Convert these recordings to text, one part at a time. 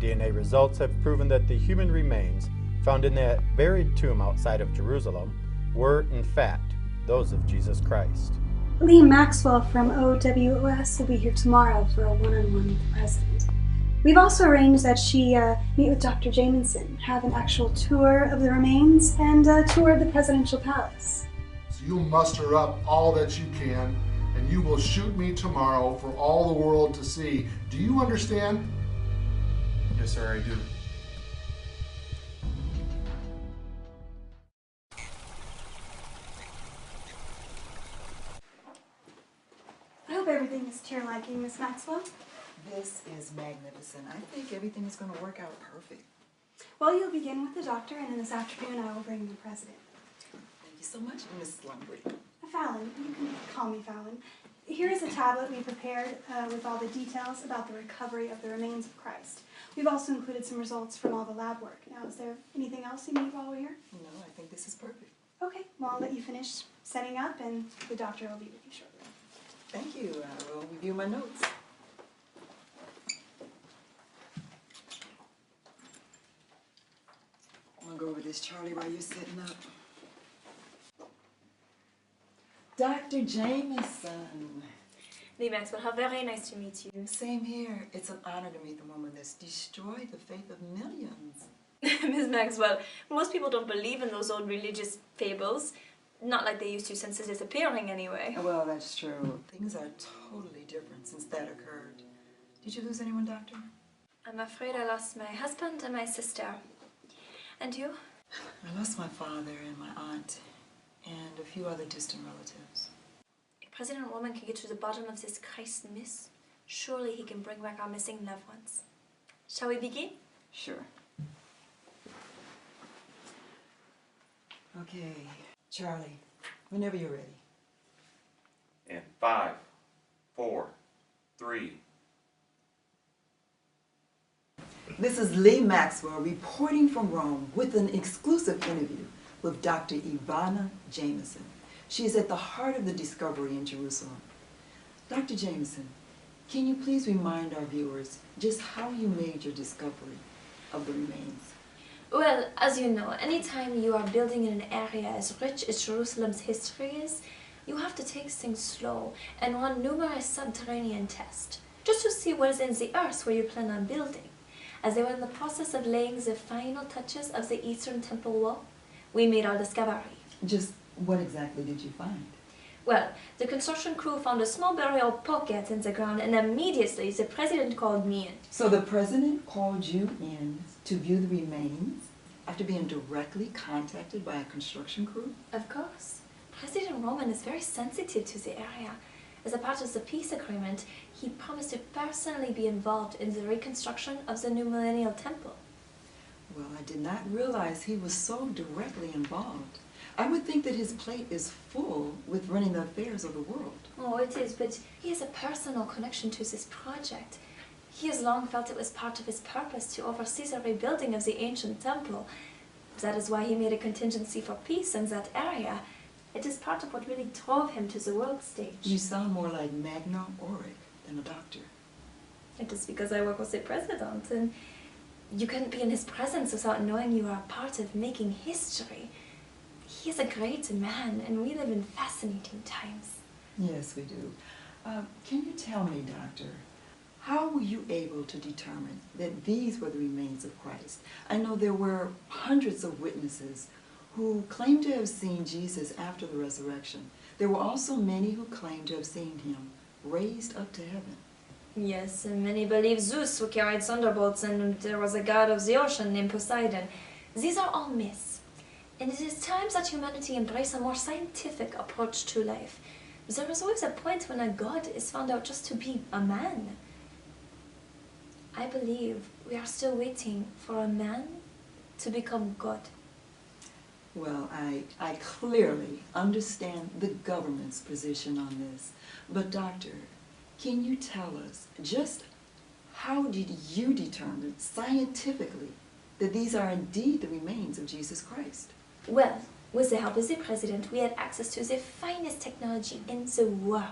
DNA results have proven that the human remains found in that buried tomb outside of Jerusalem were, in fact, those of Jesus Christ. Lee Maxwell from OWOS will be here tomorrow for a one-on-one with the president. We've also arranged that she meet with Dr. Jamieson, have an actual tour of the remains, and a tour of the presidential palace. So you'll muster up all that you can, and you will shoot me tomorrow for all the world to see. Do you understand? Yes, sir, I do. I hope everything is to your liking, Miss Maxwell. This is magnificent. I think everything is going to work out perfect. Well, you'll begin with the doctor, and then this afternoon I will bring the president. Thank you so much, Miss Lumberty. Fallon, you can call me Fallon. Here is a tablet we prepared with all the details about the recovery of the remains of Christ. We've also included some results from all the lab work. Now, is there anything else you need while we're here? No, I think this is perfect. Okay, well, I'll let you finish setting up, and the doctor will be with you shortly. Thank you. I will review my notes. I'm going to go over this, Charlie, while you're setting up. Dr. Jamieson. Lee Maxwell, how very nice to meet you. Same here. It's an honor to meet the woman that's destroyed the faith of millions. Ms. Maxwell, most people don't believe in those old religious fables. Not like they used to since it's disappearing anyway. Well, that's true. Things are totally different since that occurred. Did you lose anyone, Doctor? I'm afraid I lost my husband and my sister. And you? I lost my father and my aunt and a few other distant relatives. If President Roman can get to the bottom of this Christ myth, surely he can bring back our missing loved ones. Shall we begin? Sure. Okay. Charlie, whenever you're ready. In 5, 4, 3. This is Lee Maxwell reporting from Rome with an exclusive interview with Dr. Ivana Jamieson. She is at the heart of the discovery in Jerusalem. Dr. Jamieson, can you please remind our viewers just how you made your discovery of the remains? Well, as you know, anytime you are building in an area as rich as Jerusalem's history is, you have to take things slow and run numerous subterranean tests, just to see what is in the earth where you plan on building. As they were in the process of laying the final touches of the eastern temple wall, we made our discovery. Just what exactly did you find? Well, the construction crew found a small burial pocket in the ground, and immediately the president called me in. So the president called you in to view the remains after being directly contacted by a construction crew? Of course. President Roman is very sensitive to the area. As a part of the peace agreement, he promised to personally be involved in the reconstruction of the new millennial temple. Well, I did not realize he was so directly involved. I would think that his plate is full with running the affairs of the world. Oh, it is, but he has a personal connection to this project. He has long felt it was part of his purpose to oversee the rebuilding of the ancient temple. That is why he made a contingency for peace in that area. It is part of what really drove him to the world stage. You sound more like Magna Auric than a doctor. It is because I work with the president, and you couldn't be in his presence without knowing you are a part of making history. He is a great man, and we live in fascinating times. Yes, we do. Can you tell me, Doctor, how were you able to determine that these were the remains of Christ? I know there were hundreds of witnesses who claimed to have seen Jesus after the resurrection. There were also many who claimed to have seen him raised up to heaven. Yes, and many believe Zeus who carried thunderbolts, and there was a god of the ocean named Poseidon. These are all myths. And it is time that humanity embrace a more scientific approach to life. There is always a point when a god is found out just to be a man. I believe we are still waiting for a man to become God. Well, I clearly understand the government's position on this. But Doctor, can you tell us just how did you determine scientifically that these are indeed the remains of Jesus Christ? Well, with the help of the president, we had access to the finest technology in the world.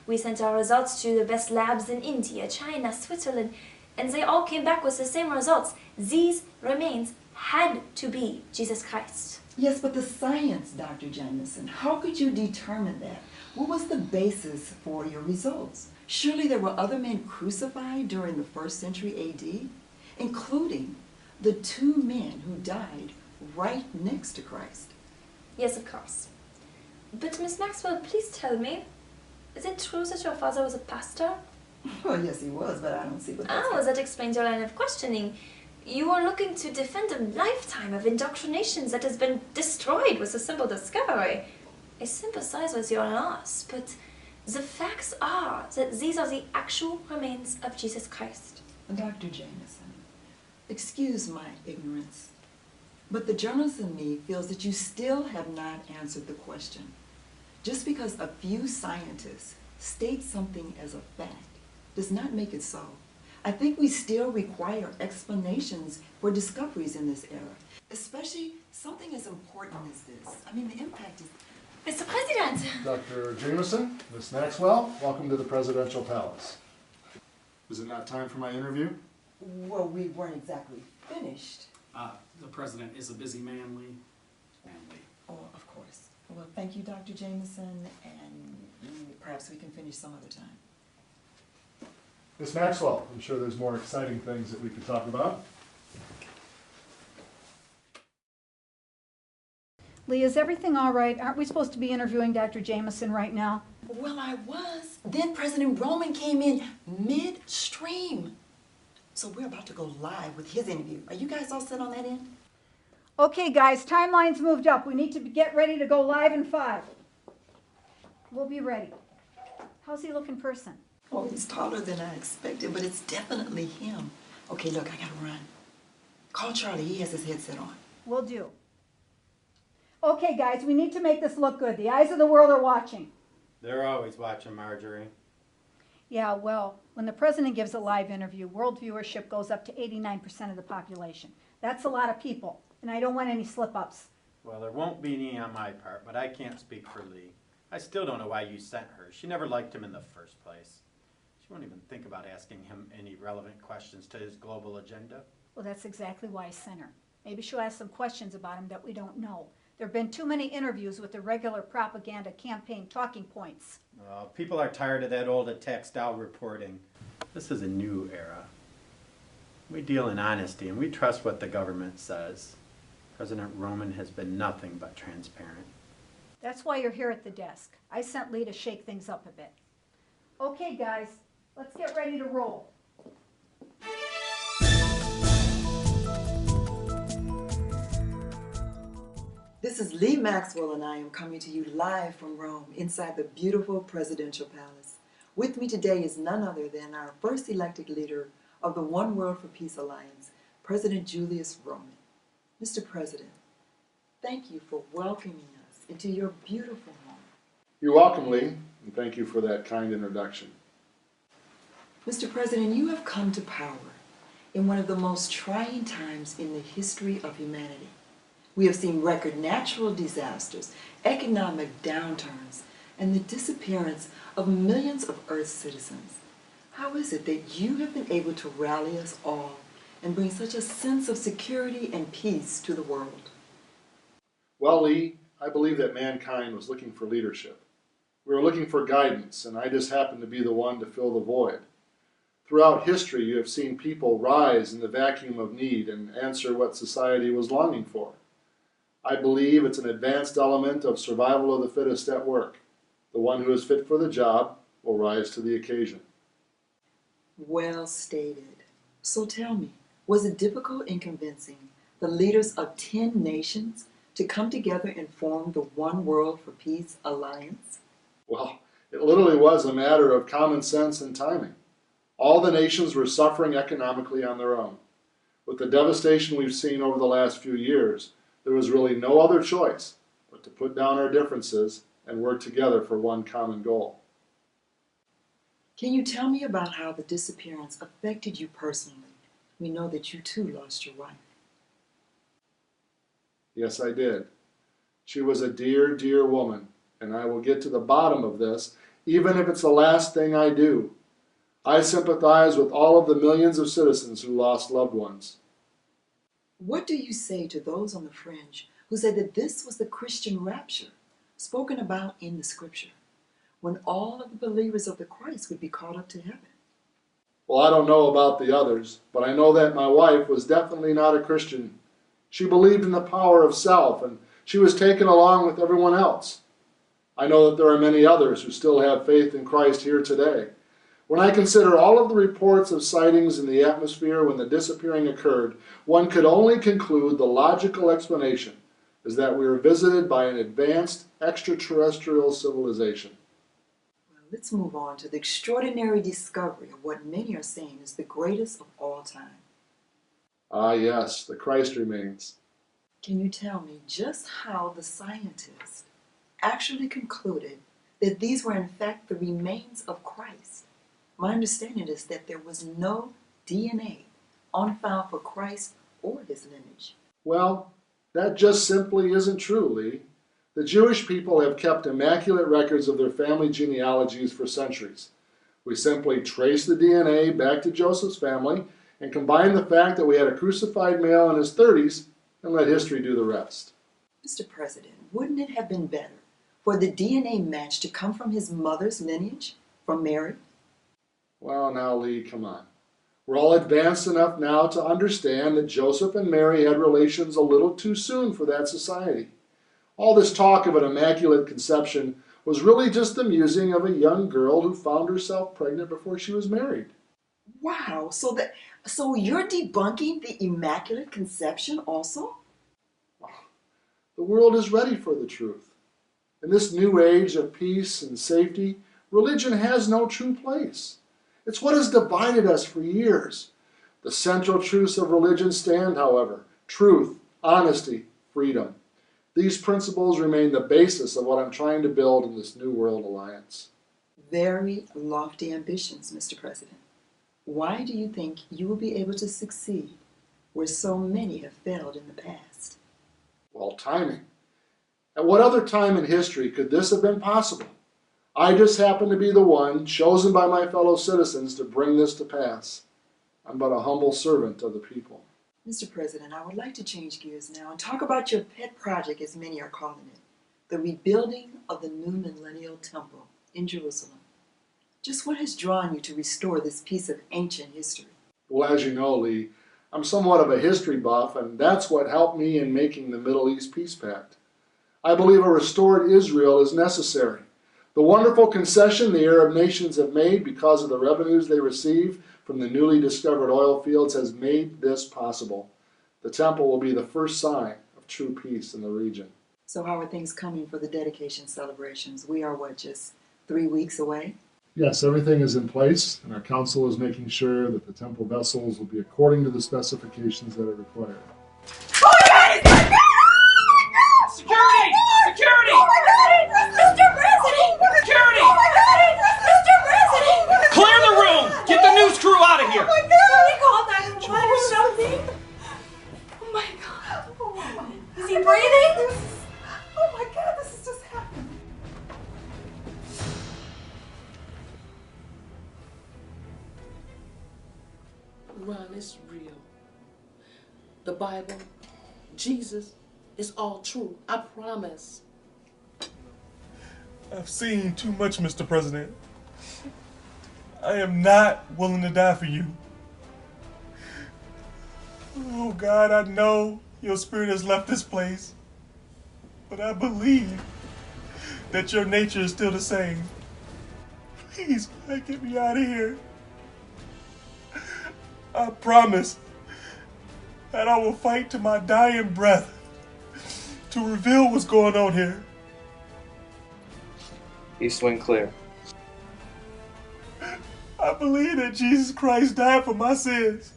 We sent our results to the best labs in India, China, Switzerland. and they all came back with the same results. These remains had to be Jesus Christ. Yes, but the science, Dr. Jameson, how could you determine that? What was the basis for your results? Surely there were other men crucified during the 1st century AD, including the 2 men who died right next to Christ. Yes, of course. But Miss Maxwell, please tell me, is it true that your father was a pastor? Well, yes, he was, but I don't see what that's... Oh, that explains your line of questioning. You are looking to defend a lifetime of indoctrination that has been destroyed with a simple discovery. I sympathize with your loss, but the facts are that these are the actual remains of Jesus Christ. Dr. Jameson, excuse my ignorance, but the journalist in me feels that you still have not answered the question. Just because a few scientists state something as a fact does not make it so. I think we still require explanations for discoveries in this era, especially something as important as this. I mean, the impact is... Mr. President! Dr. Jameson, Miss Maxwell, welcome to the Presidential Palace. Is it not time for my interview? Well, we weren't exactly finished. The president is a busy man, Lee. Oh, of course. Well, thank you, Dr. Jameson, and perhaps we can finish some other time. Miss Maxwell, I'm sure there's more exciting things that we could talk about. Lee, is everything all right? Aren't we supposed to be interviewing Dr. Jameson right now? Well, I was. Then President Roman came in midstream. So we're about to go live with his interview. Are you guys all set on that end? Okay, guys, timeline's moved up. We need to get ready to go live in 5. We'll be ready. How's he look in person? Oh, he's taller than I expected, but it's definitely him. Okay, look, I gotta run. Call Charlie. He has his headset on. Will do. Okay, guys, we need to make this look good. The eyes of the world are watching. They're always watching, Marjorie. Yeah, well, when the president gives a live interview, world viewership goes up to 89% of the population. That's a lot of people, and I don't want any slip-ups. Well, there won't be any on my part, but I can't speak for Lee. I still don't know why you sent her. She never liked him in the first place. She won't even think about asking him any relevant questions to his global agenda. Well, that's exactly why I sent her. Maybe she'll ask some questions about him that we don't know. There have been too many interviews with the regular propaganda campaign talking points. People are tired of that old attack-style reporting. This is a new era. We deal in honesty, and we trust what the government says. President Roman has been nothing but transparent. That's why you're here at the desk. I sent Lee to shake things up a bit. Okay, guys, let's get ready to roll. This is Lee Maxwell, and I am coming to you live from Rome, inside the beautiful Presidential Palace. With me today is none other than our first elected leader of the One World for Peace Alliance, President Julius Roman. Mr. President, thank you for welcoming us into your beautiful home. You're welcome, Lee, and thank you for that kind introduction. Mr. President, you have come to power in one of the most trying times in the history of humanity. We have seen record natural disasters, economic downturns, and the disappearance of millions of Earth's citizens. How is it that you have been able to rally us all and bring such a sense of security and peace to the world? Well, Lee, I believe that mankind was looking for leadership. We were looking for guidance, and I just happened to be the one to fill the void. Throughout history, you have seen people rise in the vacuum of need and answer what society was longing for. I believe it's an advanced element of survival of the fittest at work. The one who is fit for the job will rise to the occasion. Well stated. So tell me, was it difficult in convincing the leaders of 10 nations to come together and form the One World for Peace Alliance? Well, it literally was a matter of common sense and timing. All the nations were suffering economically on their own. With the devastation we've seen over the last few years, there was really no other choice but to put down our differences and work together for one common goal. Can you tell me about how the disappearance affected you personally? We know that you too lost your wife. Yes, I did. She was a dear, dear woman, and I will get to the bottom of this, even if it's the last thing I do. I sympathize with all of the millions of citizens who lost loved ones. What do you say to those on the fringe who say that this was the Christian rapture spoken about in the scripture, when all of the believers of the Christ would be caught up to heaven? Well, I don't know about the others, but I know that my wife was definitely not a Christian. She believed in the power of self, and she was taken along with everyone else. I know that there are many others who still have faith in Christ here today. When I consider all of the reports of sightings in the atmosphere when the disappearing occurred, one could only conclude the logical explanation is that we were visited by an advanced extraterrestrial civilization. Well, let's move on to the extraordinary discovery of what many are saying is the greatest of all time. Ah, yes, the Christ remains. Can you tell me just how the scientists actually concluded that these were in fact the remains of Christ? My understanding is that there was no DNA on file for Christ or his lineage. Well, that just simply isn't true, Lee. The Jewish people have kept immaculate records of their family genealogies for centuries. We simply trace the DNA back to Joseph's family and combine the fact that we had a crucified male in his 30s and let history do the rest. Mr. President, wouldn't it have been better for the DNA match to come from his mother's lineage, from Mary? Well, now, Lee, come on. We're all advanced enough now to understand that Joseph and Mary had relations a little too soon for that society. All this talk of an immaculate conception was really just the musing of a young girl who found herself pregnant before she was married. Wow, so you're debunking the Immaculate Conception also? The world is ready for the truth. In this new age of peace and safety, religion has no true place. It's what has divided us for years. The central truths of religion stand, however: truth, honesty, freedom. These principles remain the basis of what I'm trying to build in this New World Alliance. Very lofty ambitions, Mr. President. Why do you think you will be able to succeed where so many have failed in the past? Well, timing. At what other time in history could this have been possible? I just happen to be the one chosen by my fellow citizens to bring this to pass. I'm but a humble servant of the people. Mr. President, I would like to change gears now and talk about your pet project, as many are calling it, the rebuilding of the new millennial temple in Jerusalem. Just what has drawn you to restore this piece of ancient history? Well, as you know, Lee, I'm somewhat of a history buff, and that's what helped me in making the Middle East Peace Pact. I believe a restored Israel is necessary. The wonderful concession the Arab nations have made because of the revenues they receive from the newly discovered oil fields has made this possible. The temple will be the first sign of true peace in the region. So how are things coming for the dedication celebrations? We are, just 3 weeks away? Yes, everything is in place, and our council is making sure that the temple vessels will be according to the specifications that are required. Security! Security! Oh my God! Mr. President! Security! Oh my God! Mr. President! Clear the room! Get the news crew out of here! Oh my God! Can we call 911 or something? Oh my God! Is he breathing? Oh my God, this is just happening. Ron, it's real. The Bible, Jesus, it's all true. I promise. I've seen too much, Mr. President. I am not willing to die for you. Oh God, I know your spirit has left this place, but I believe that your nature is still the same. Please, God, get me out of here. I promise that I will fight to my dying breath to reveal what's going on here. East wing clear. I believe that Jesus Christ died for my sins.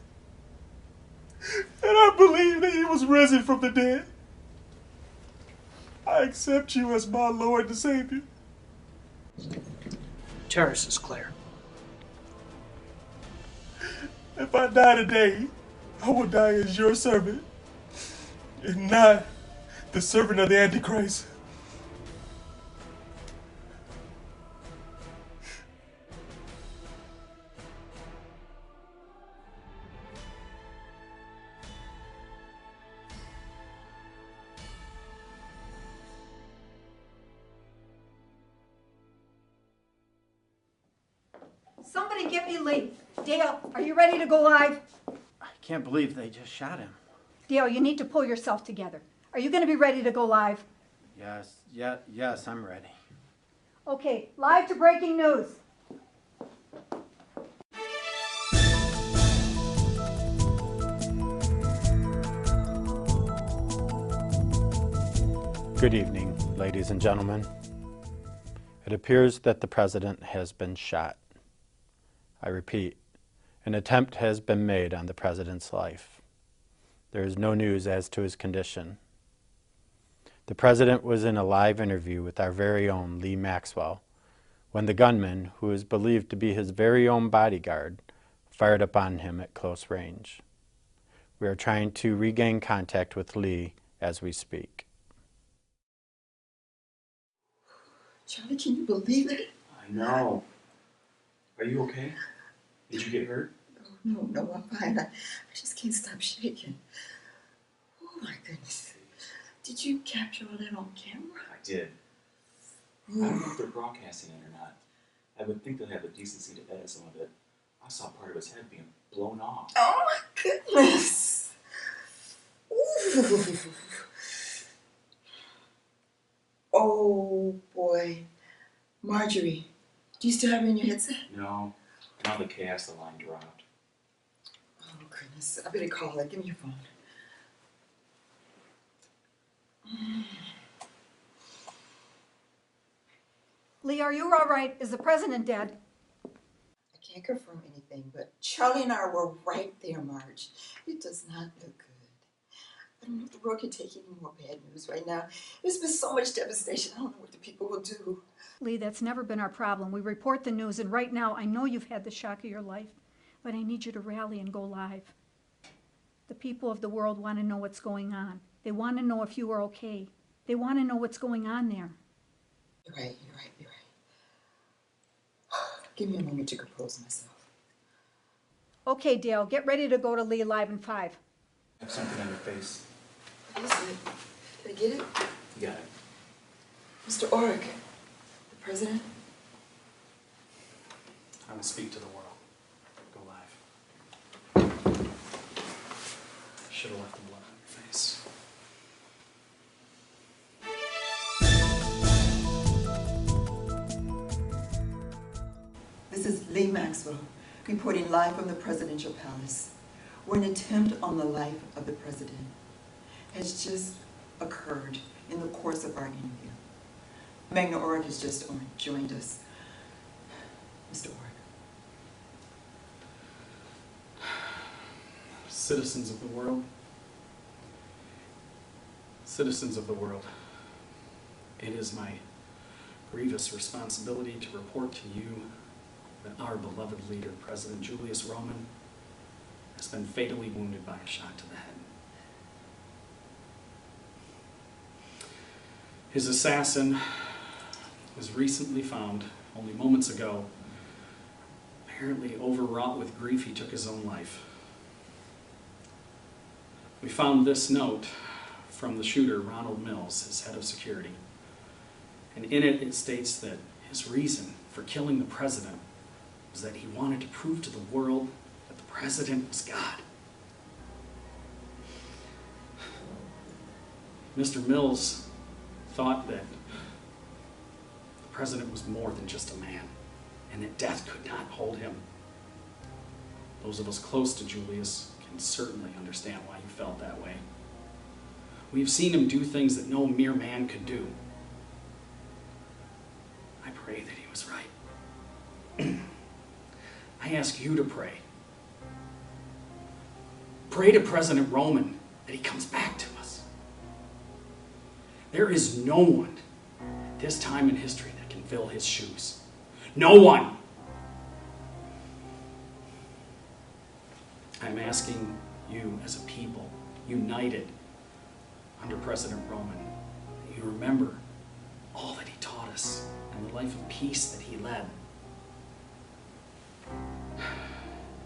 And I believe that he was risen from the dead. I accept you as my Lord and Savior. Terrace is clear. If I die today, I will die as your servant and not the servant of the Antichrist. Somebody get me Lee. Dale, are you ready to go live? I can't believe they just shot him. Dale, you need to pull yourself together. Are you going to be ready to go live? Yes, I'm ready. Okay, live to breaking news. Good evening, ladies and gentlemen. It appears that the president has been shot. I repeat, an attempt has been made on the president's life. There is no news as to his condition. The president was in a live interview with our very own Lee Maxwell when the gunman, who is believed to be his very own bodyguard, fired upon him at close range. We are trying to regain contact with Lee as we speak. Charlie, can you believe it? I know. Are you okay? Did you get hurt? Oh, no, I'm fine. I just can't stop shaking. Oh, my goodness. Did you capture all that on camera? I did. I don't know if they're broadcasting it or not. I would think they'll have the decency to edit some of it. I saw part of his head being blown off. Oh, my goodness. Ooh. Oh, boy. Marjorie, do you still have her in your headset? No. Now the chaos, the line dropped. Oh, goodness. I better call her. Give me your phone. Lee, are you all right? Is the president dead? I can't confirm anything, but Charlie and I were right there, Marge. It does not look good. I don't know if the world can take any more bad news right now. There's been so much devastation. I don't know what the people will do. Lee, that's never been our problem. We report the news, and right now I know you've had the shock of your life, but I need you to rally and go live. The people of the world want to know what's going on. They want to know if you are okay. They want to know what's going on there. You're right. Give me a moment to compose myself. Okay, Dale, get ready to go to Lee live in 5. You have something on your face. What is it? Did I get it? You got it. Mr. Orrick, the president? I will speak to the world. Go live. Should have left the blood on your face. This is Lee Maxwell, reporting live from the presidential palace, where an attempt on the life of the president has just occurred in the course of our interview. Magna Orrick has just joined us. Mr. Orrick. Citizens of the world, it is my grievous responsibility to report to you that our beloved leader, President Julius Roman, has been fatally wounded by a shot to the head. His assassin was recently found, only moments ago. Apparently overwrought with grief, he took his own life. We found this note from the shooter, Ronald Mills, his head of security. And in it, it states that his reason for killing the president was that he wanted to prove to the world that the president was God. Mr. Mills thought that the president was more than just a man, and that death could not hold him. Those of us close to Julius can certainly understand why he felt that way. We've seen him do things that no mere man could do. I pray that he was right. I ask you to pray. Pray to President Roman that he comes back to us. There is no one at this time in history that can fill his shoes. No one. I'm asking you as a people, united under President Roman, that you remember all that he taught us and the life of peace that he led.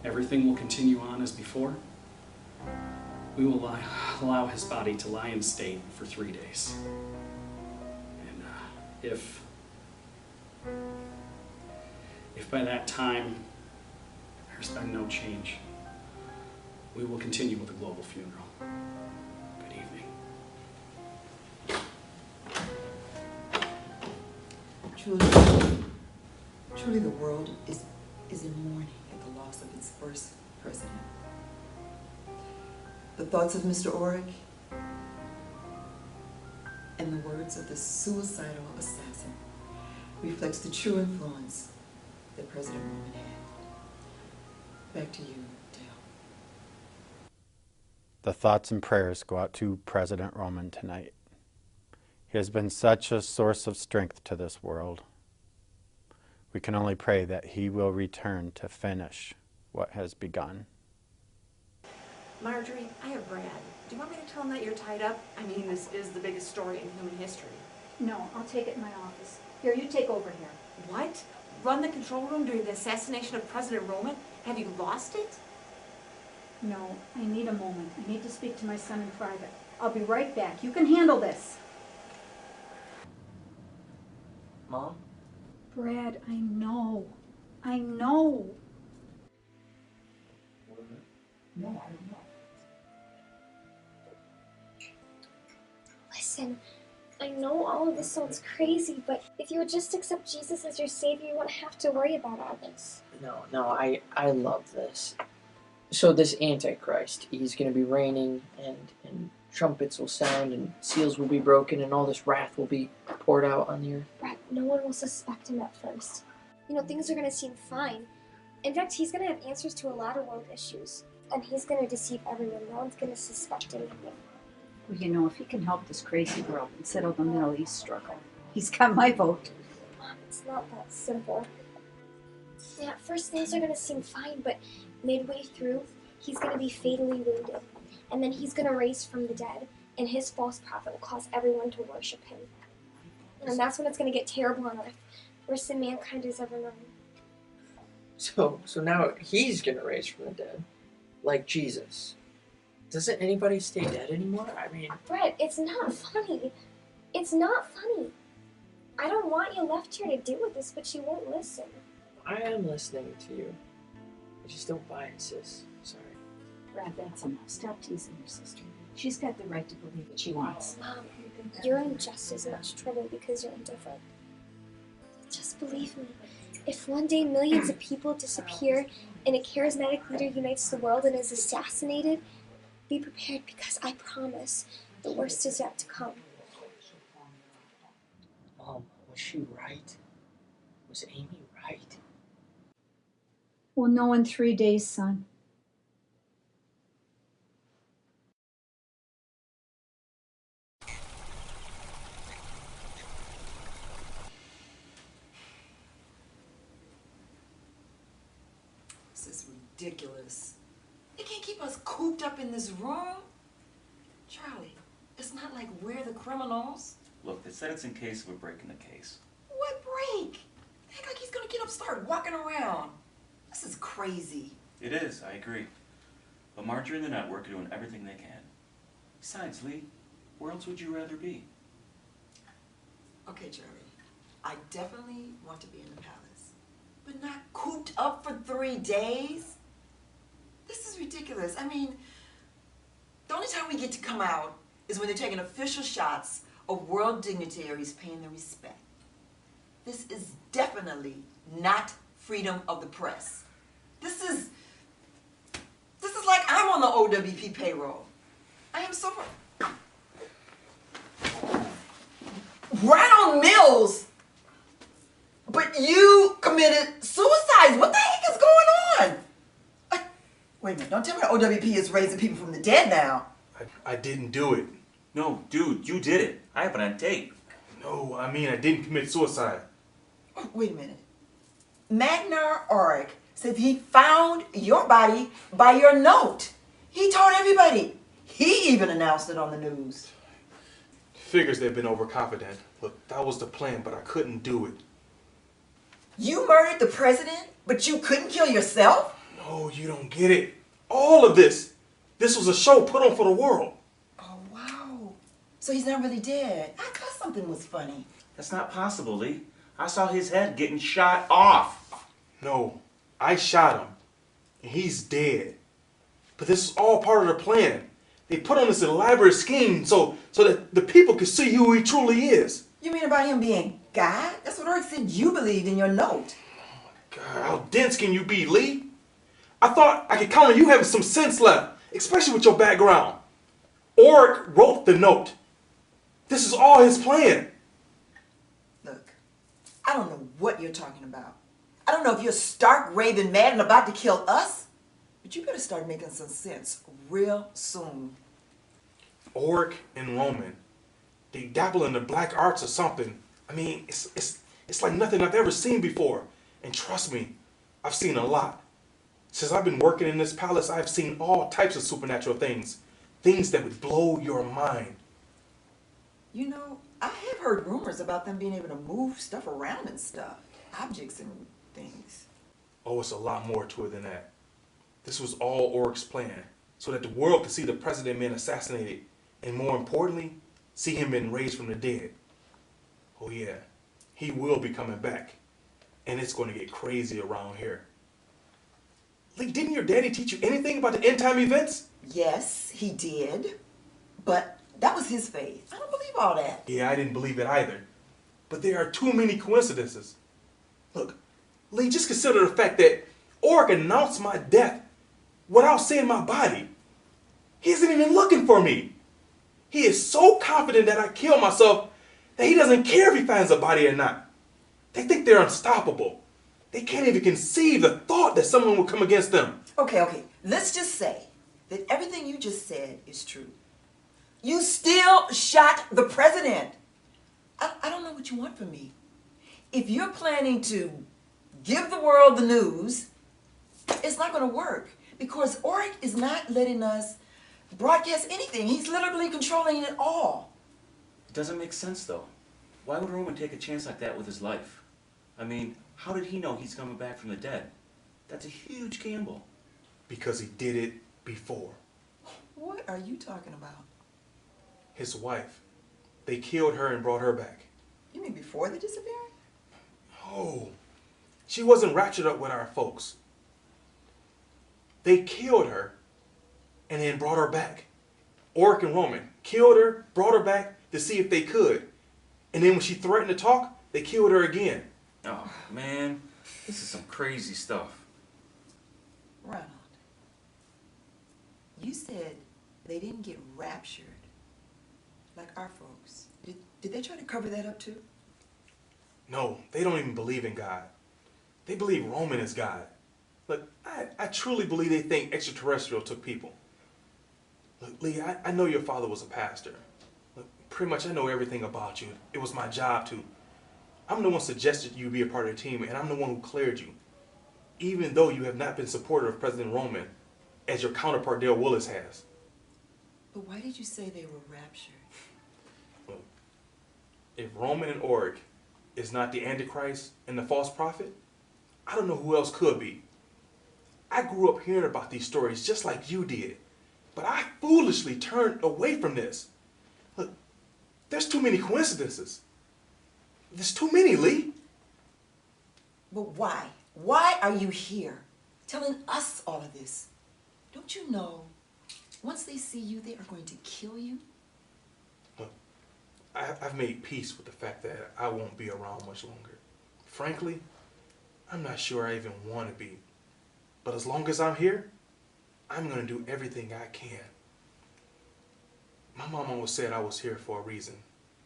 Everything will continue on as before. We will allow his body to lie in state for 3 days. And if by that time There's been no change. We will continue with the global funeral. Good evening. Truly the world is in mourning at the loss of its first president. The thoughts of Mr. Orrick and the words of the suicidal assassin reflects the true influence that President Roman had. Back to you, Dale. The thoughts and prayers go out to President Roman tonight. He has been such a source of strength to this world. We can only pray that he will return to finish what has begun. Marjorie, I have Brad. Do you want me to tell him that you're tied up? I mean, this is the biggest story in human history. No, I'll take it in my office. Here, you take over here. What? Run the control room during the assassination of President Roman? Have you lost it? No, I need a moment. I need to speak to my son in private. I'll be right back. You can handle this. Mom? Brad, I know. I know. No, I don't know. Listen, I know all of this sounds crazy, but if you would just accept Jesus as your Savior, you won't have to worry about all this. No, I love this. So this Antichrist, he's going to be reigning, and trumpets will sound, and seals will be broken, and all this wrath will be poured out on the earth. Brett, no one will suspect him at first. You know, things are going to seem fine. In fact, he's going to have answers to a lot of world issues. And he's going to deceive everyone. No one's going to suspect anything. Well, you know, if he can help this crazy world and settle the Middle East struggle, he's got my vote. Mom, it's not that simple. Yeah, at first things are going to seem fine, but midway through, he's going to be fatally wounded. And then he's going to rise from the dead, and his false prophet will cause everyone to worship him. And that's when it's going to get terrible on earth, worse than mankind has ever known. So now he's going to raise from the dead, like Jesus. Doesn't anybody stay dead anymore? I mean... Brett, it's not funny. It's not funny. I don't want you left here to deal with this, but you won't listen. I am listening to you. I just don't buy it, sis. Sorry. Brad, that's enough. Stop teasing your sister. She's got the right to believe what she wants. Mom, you're in just as much trouble because you're indifferent. Just believe me. If one day millions of people disappear and a charismatic leader unites the world and is assassinated, be prepared because I promise the worst is yet to come. Mom, was she right? Was Amy right? We'll know in 3 days, son. This is ridiculous. They can't keep us cooped up in this room. Charlie, it's not like we're the criminals. Look, they said it's in case of a break in the case. What break? They act like he's gonna get up and start walking around. This is crazy. It is, I agree. But Marjorie and the network are doing everything they can. Besides, Lee, where else would you rather be? Okay, Charlie, I definitely want to be in the palace, but not cooped up for 3 days. This is ridiculous. I mean, the only time we get to come out is when they're taking official shots of world dignitaries paying their respect. This is definitely not freedom of the press. This is like I'm on the OWP payroll. I am so... Round Mills! But you committed suicide. What the heck is going on? Wait a minute, don't tell me the OWP is raising people from the dead now. I didn't do it. No, dude, you did it. I have it on tape. No, I mean I didn't commit suicide. Wait a minute. Magnar Oric said he found your body by your note. He told everybody. He even announced it on the news. Figures they've been overconfident. Look, that was the plan, but I couldn't do it. You murdered the president, but you couldn't kill yourself? No, you don't get it. All of this was a show put on for the world. Oh, wow. So he's not really dead. I thought something was funny. That's not possible, Lee. I saw his head getting shot off. No, I shot him. and he's dead. But this is all part of the plan. They put on this elaborate scheme so that the people can see who he truly is. You mean about him being God? That's what Earth said you believed in your note. God, how dense can you be, Lee? I thought I could count on you having some sense left, especially with your background. Oric wrote the note. This is all his plan. Look, I don't know what you're talking about. I don't know if you're stark, raving mad and about to kill us, but you better start making some sense real soon. Oric and Roman, they dabble in the black arts or something. I mean, it's like nothing I've ever seen before. And trust me, I've seen a lot. Since I've been working in this palace, I've seen all types of supernatural things. Things that would blow your mind. You know, I have heard rumors about them being able to move stuff around and stuff. Objects and things. Oh, it's a lot more to it than that. This was all Oric's plan, so that the world could see the president being assassinated, and more importantly, see him being raised from the dead. Oh yeah, he will be coming back, and it's going to get crazy around here. Lee, didn't your daddy teach you anything about the end time events? Yes, he did, but that was his faith. I don't believe all that. Yeah, I didn't believe it either, but there are too many coincidences. Look, Lee, just consider the fact that Oric announced my death without seeing my body. He isn't even looking for me. He is so confident that I killed myself that he doesn't care if he finds a body or not. They think they're unstoppable. They can't even conceive the thought that someone would come against them. Okay. Let's just say that everything you just said is true. You still shot the president. I don't know what you want from me. If you're planning to give the world the news, it's not going to work because Oric is not letting us broadcast anything. He's literally controlling it all. It doesn't make sense, though. Why would Roman take a chance like that with his life? I mean, how did he know he's coming back from the dead? That's a huge gamble. Because he did it before. What are you talking about? His wife. They killed her and brought her back. You mean before the disappearance? Oh, she wasn't raptured up with our folks. They killed her and then brought her back. Oric and Roman killed her, brought her back to see if they could. And then when she threatened to talk, they killed her again. Oh, man, this is some crazy stuff. Ronald, you said they didn't get raptured like our folks. Did they try to cover that up too? No, they don't even believe in God. They believe Roman is God. Look, I truly believe they think extraterrestrial took people. Look, Lee, I know your father was a pastor. Look, pretty much I know everything about you. It was my job to. I'm the one suggested you be a part of the team, and I'm the one who cleared you. Even though you have not been supportive of President Roman, as your counterpart Dale Willis has. But why did you say they were raptured? Look, if Roman and Oric is not the Antichrist and the false prophet, I don't know who else could be. I grew up hearing about these stories just like you did, but I foolishly turned away from this. Look, there's too many coincidences. There's too many, Lee. But why? Why are you here telling us all of this? Don't you know, once they see you, they are going to kill you? Look, I've made peace with the fact that I won't be around much longer. Frankly, I'm not sure I even want to be. But as long as I'm here, I'm going to do everything I can. My mom always said I was here for a reason,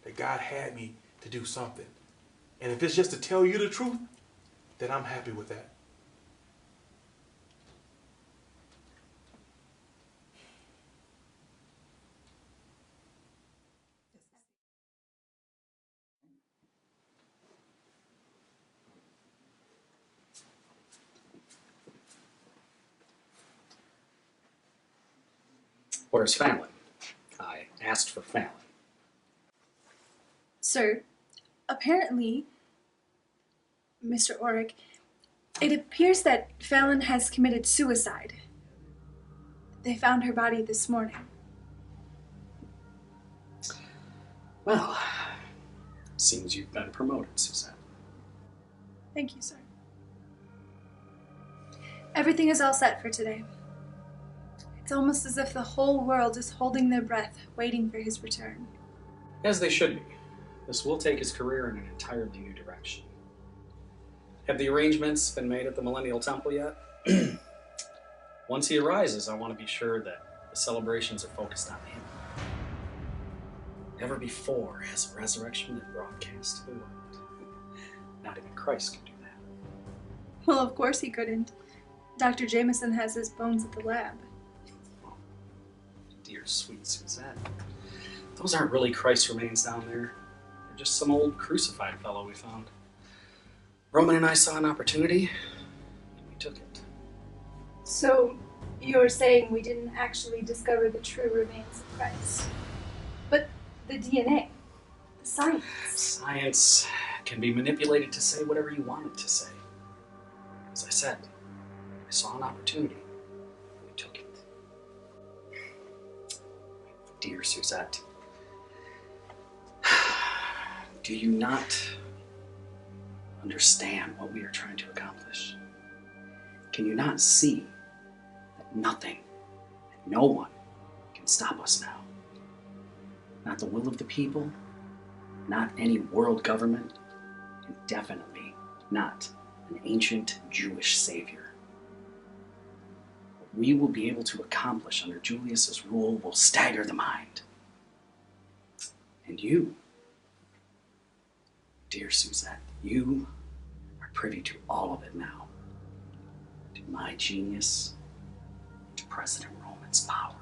that God had me to do something. And if it's just to tell you the truth, then I'm happy with that. Where's Fallon? I asked for Fallon. Sir, apparently, Mr. Oric, it appears that Fallon has committed suicide. They found her body this morning. Well, seems you've been promoted, Suzanne. Thank you, sir. Everything is all set for today. It's almost as if the whole world is holding their breath, waiting for his return. As they should be. This will take his career in an entirely new direction. Have the arrangements been made at the Millennial Temple yet? Once he arises, I want to be sure that the celebrations are focused on him. Never before has a resurrection been broadcast to the world. Not even Christ can do that. Well, of course he couldn't. Dr. Jameson has his bones at the lab. Dear sweet Suzette. Those aren't really Christ's remains down there. They're just some old crucified fellow we found. Roman and I saw an opportunity, and we took it. So, you're saying we didn't actually discover the true remains of Christ? But the DNA, the science. Science can be manipulated to say whatever you want it to say. As I said, I saw an opportunity, and we took it. Dear Suzette, do you not understand what we are trying to accomplish? Can you not see that nothing, that no one can stop us now? Not the will of the people, not any world government, and definitely not an ancient Jewish savior. What we will be able to accomplish under Julius's rule will stagger the mind. And you, dear Suzette, you are privy to all of it now. To my genius, to President Roman's power.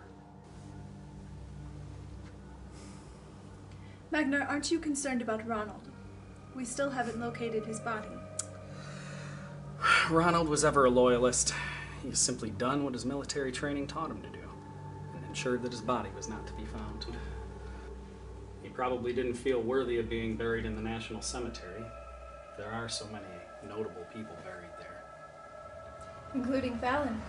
Magna, aren't you concerned about Ronald? We still haven't located his body. Ronald was ever a loyalist. He has simply done what his military training taught him to do, and ensured that his body was not to be found. He probably didn't feel worthy of being buried in the National Cemetery. There are so many notable people buried there. Including Fallon.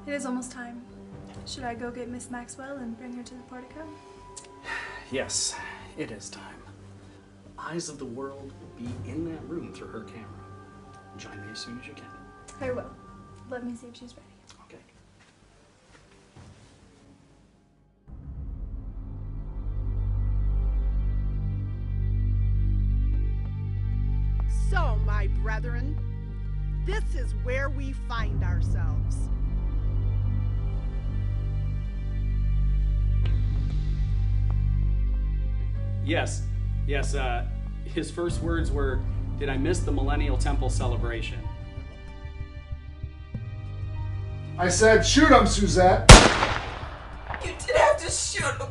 It is almost time. Should I go get Miss Maxwell and bring her to the portico? Yes, it is time. The eyes of the world will be in that room through her camera. Join me as soon as you can. I will. Let me see if she's ready. Okay. So, my brethren, this is where we find ourselves. Yes, his first words were, "Did I miss the Millennial Temple celebration?" I said, shoot him, Suzette! You did have to shoot him.